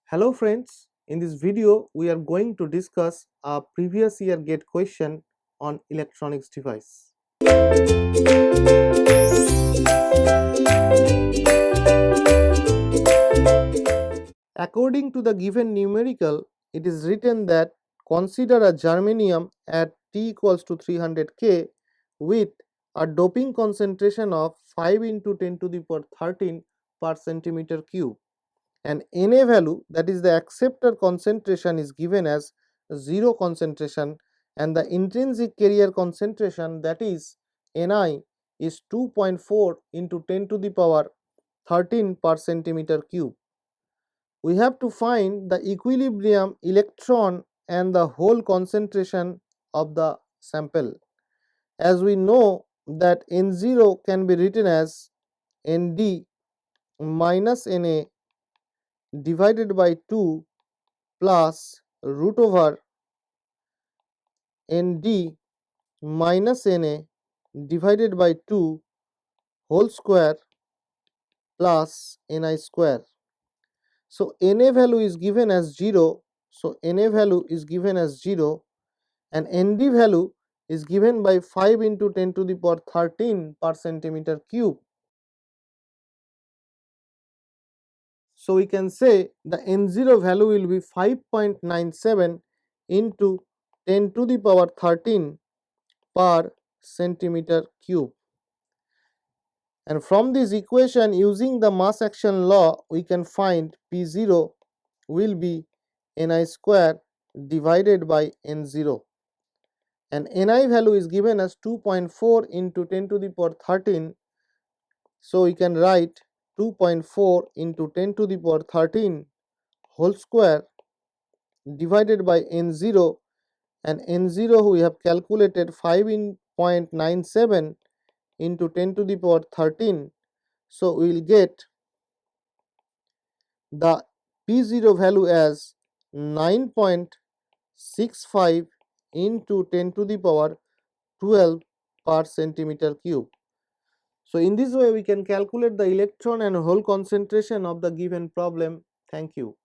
Hello friends, in this video we are going to discuss a previous year GATE question on electronics device. According to the given numerical, it is written that consider a germanium at T equals to 300 K with a doping concentration of 5 into 10 to the power 13 per centimeter cube. And Na value, that is the acceptor concentration, is given as 0 concentration, and the intrinsic carrier concentration, that is Ni, is 2.4 into 10 to the power 13 per centimeter cube. We have to find the equilibrium electron and the hole concentration of the sample. As we know that N0 can be written as Nd minus Na divided by 2 plus root over Nd minus Na divided by 2 whole square plus Ni square. So Na value is given as 0. So Na value is given as 0 and Nd value is given by 5 into 10 to the power 13 per centimeter cube. So we can say the N0 value will be 5.97 into 10 to the power 13 per centimeter cube. And from this equation, using the mass action law, we can find P0 will be Ni square divided by N0. And Ni value is given as 2.4 into 10 to the power 13. So we can write 2.4 into 10 to the power 13 whole square divided by N0, and N0 we have calculated 5.97 into 10 to the power 13. So we will get the P0 value as 9.65 into 10 to the power 12 per centimeter cube. So in this way we can calculate the electron and hole concentration of the given problem. Thank you.